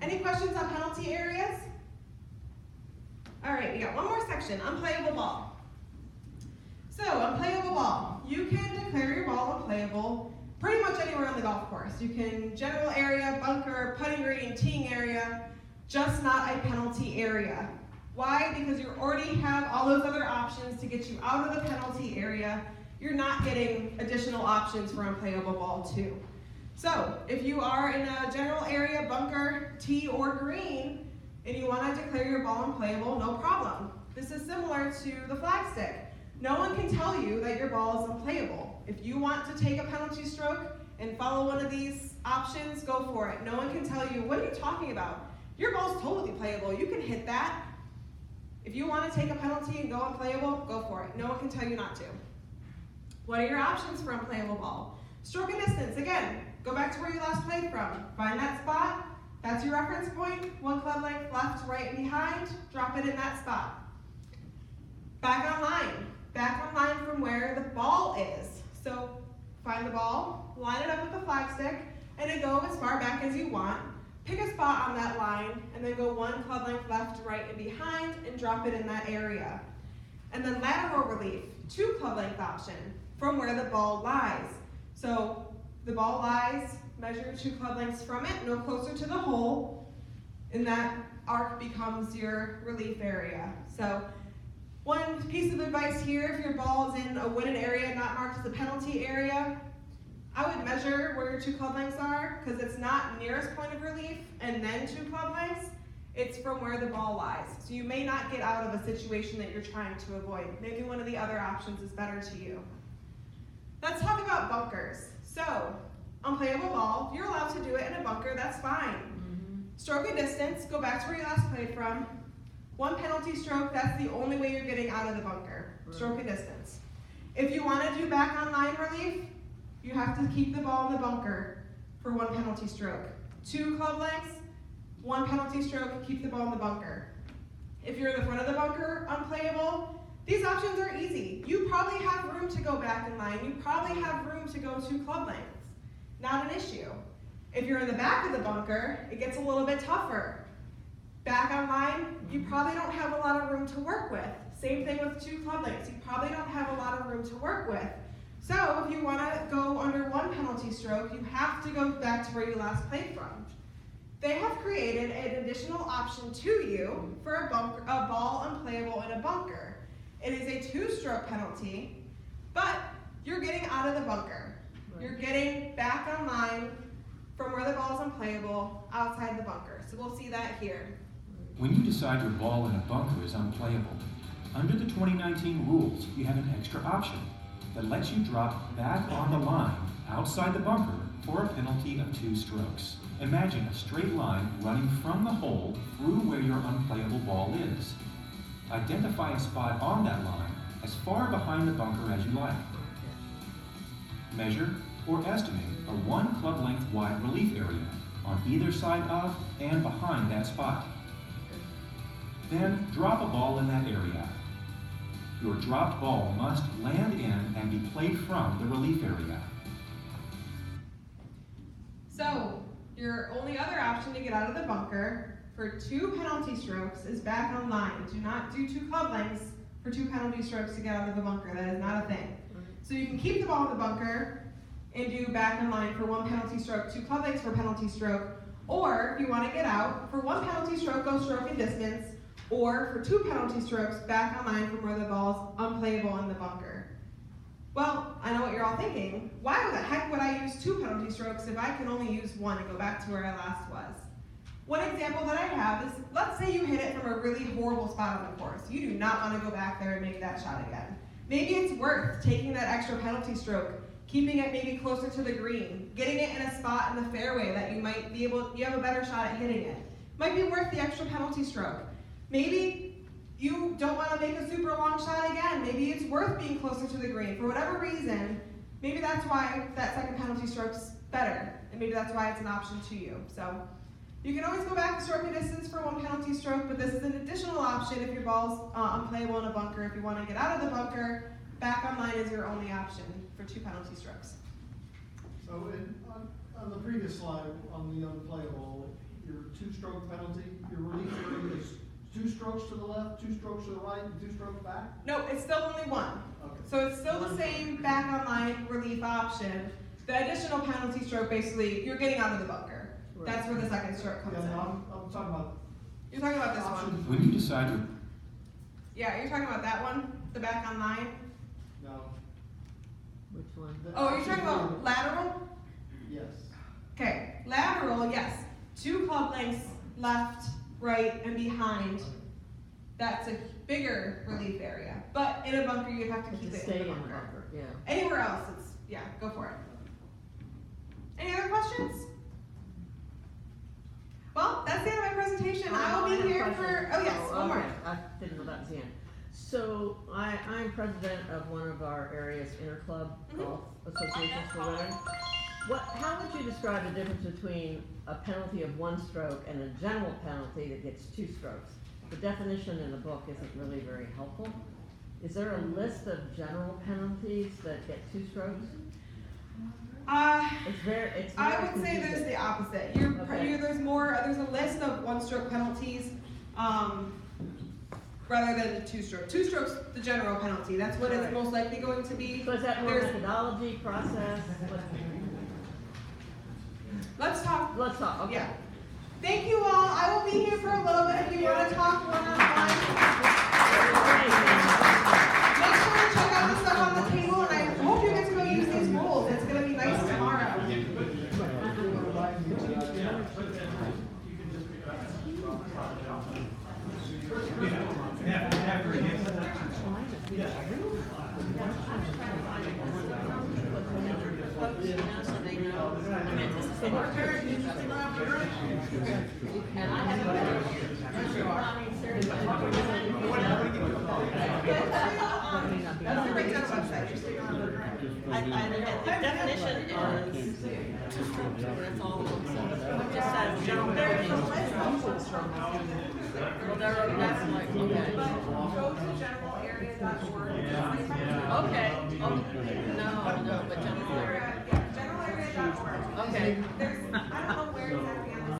Any questions on penalty areas? All right, we got one more section, unplayable ball. So, unplayable ball. You can declare your ball unplayable pretty much anywhere on the golf course. You can general area, bunker, putting green, teeing area, just not a penalty area. Why? Because you already have all those other options to get you out of the penalty area. You're not getting additional options for unplayable ball too. So, if you are in a general area, bunker, tee, or green, and you want to declare your ball unplayable, no problem. This is similar to the flag stick. No one can tell you that your ball is unplayable. If you want to take a penalty stroke and follow one of these options, go for it. No one can tell you, what are you talking about? Your ball's totally playable. You can hit that. If you want to take a penalty and go unplayable, go for it. No one can tell you not to. What are your options for unplayable ball? Stroke and distance. Again, go back to where you last played from. Find that spot. That's your reference point. One club length left, right, and behind. Drop it in that spot. Back on line. Back on line from where the ball is. So find the ball, line it up with the flag stick, and then go as far back as you want. Pick a spot on that line, and then go one club length left, right, and behind, and drop it in that area. And then lateral relief, 2 club length option from where the ball lies. So the ball lies, measure 2 club lengths from it, no closer to the hole, and that arc becomes your relief area. So one piece of advice here, if your ball is in a wooded area not marked as a penalty area, I would measure where your 2 club lengths are, because it's not nearest point of relief and then 2 club lengths, it's from where the ball lies. So you may not get out of a situation that you're trying to avoid. Maybe one of the other options is better to you. Let's talk about bunkers. So, unplayable ball, you're allowed to do it in a bunker, that's fine. Stroke and distance, go back to where you last played from. 1 penalty stroke, that's the only way you're getting out of the bunker. Stroke and distance. If you want to do back on line relief, you have to keep the ball in the bunker for 1 penalty stroke. 2 club lengths, 1 penalty stroke, keep the ball in the bunker. If you're in the front of the bunker, unplayable, these options are easy. You probably have room to go back in line. You probably have room to go 2 club lengths. Not an issue. If you're in the back of the bunker, it gets a little bit tougher. Back on line, you probably don't have a lot of room to work with. Same thing with 2 club lengths. You probably don't have a lot of room to work with. So if you want to go under 1 penalty stroke, you have to go back to where you last played from. They have created an additional option to you for a ball unplayable in a bunker. It is a 2-stroke penalty, but you're getting out of the bunker. You're getting back on line from where the ball is unplayable outside the bunker. So we'll see that here. When you decide your ball in a bunker is unplayable, under the 2019 rules, you have an extra option that lets you drop back on the line outside the bunker for a penalty of 2 strokes. Imagine a straight line running from the hole through where your unplayable ball is. Identify a spot on that line as far behind the bunker as you like. Measure or estimate a 1 club length wide relief area on either side of and behind that spot. Then drop a ball in that area. Your dropped ball must land in and be played from the relief area. So, your only other option to get out of the bunker for 2 penalty strokes is back on line. Do not do 2 club lengths for 2 penalty strokes to get out of the bunker. That is not a thing. So you can keep the ball in the bunker and do back on line for 1 penalty stroke, 2 club lengths for penalty stroke, or if you want to get out, for 1 penalty stroke, go stroke and distance, or for 2 penalty strokes, back on line from where the ball is unplayable in the bunker. Well, I know what you're all thinking. Why the heck would I use 2 penalty strokes if I can only use 1 and go back to where I last was? One example that I have is, let's say you hit it from a really horrible spot on the course. You do not want to go back there and make that shot again. Maybe it's worth taking that extra penalty stroke, keeping it maybe closer to the green, getting it in a spot in the fairway that you might be able, you have a better shot at hitting it. Might be worth the extra penalty stroke. Maybe you don't want to make a super long shot again. Maybe it's worth being closer to the green. For whatever reason, maybe that's why that second penalty stroke's better, and maybe that's why it's an option to you. So you can always go back to stroke and distance for 1 penalty stroke, but this is an additional option if your ball's unplayable in a bunker. If you want to get out of the bunker, back on line is your only option for 2 penalty strokes. So on the previous slide, on the unplayable, your two-stroke penalty, your relief area is 2 strokes to the left, 2 strokes to the right, and 2 strokes back? No, it's still only one. Okay. So it's still the same back online relief option. The additional penalty stroke, basically, you're getting out of the bunker. Right. That's where the second stroke comes Yeah, in. no, I'm talking about You're talking about this one. option. When you decide to, Yeah, you're talking about that one, the back online. No. Which one? the Oh, you're option talking about three- lateral? Yes. Okay, lateral, yes. 2 club lengths left, right, and behind. That's a bigger relief area. But in a bunker, you have to keep To it stay in the bunker. yeah. Anywhere else, it's, yeah, go for it. Any other questions? Well, that's the end of my presentation. I will be here for, oh yes, one more. Okay. I didn't know that was the end. So I'm president of one of our area's interclub golf associations for women. How would you describe the difference between a penalty of 1 stroke and a general penalty that gets 2 strokes? The definition in the book isn't really very helpful. Is there a list of general penalties that get 2 strokes? It's very I would say confusing. there's the opposite. Okay. There's a list of 1-stroke penalties, rather than 2-stroke. 2 strokes, the general penalty. That's what it's Right. most likely going to be. So is that more There's- methodology, process? Let's talk. Let's talk, okay. Yeah. Thank you all. I will be here for a little bit if you want to talk one-on-one. Make sure to check out the stuff on the table, and I hope you get to go use these rules. It's going to be nice tomorrow. And I haven't been, I mean, seriously. That's the breakdown website. The definition is two strokes, that's all it says. It just says general penalties. Well, that's like, okay. Go to generalarea.org. Okay, no, but general area. Generalarea.org. Okay. I don't know where exactly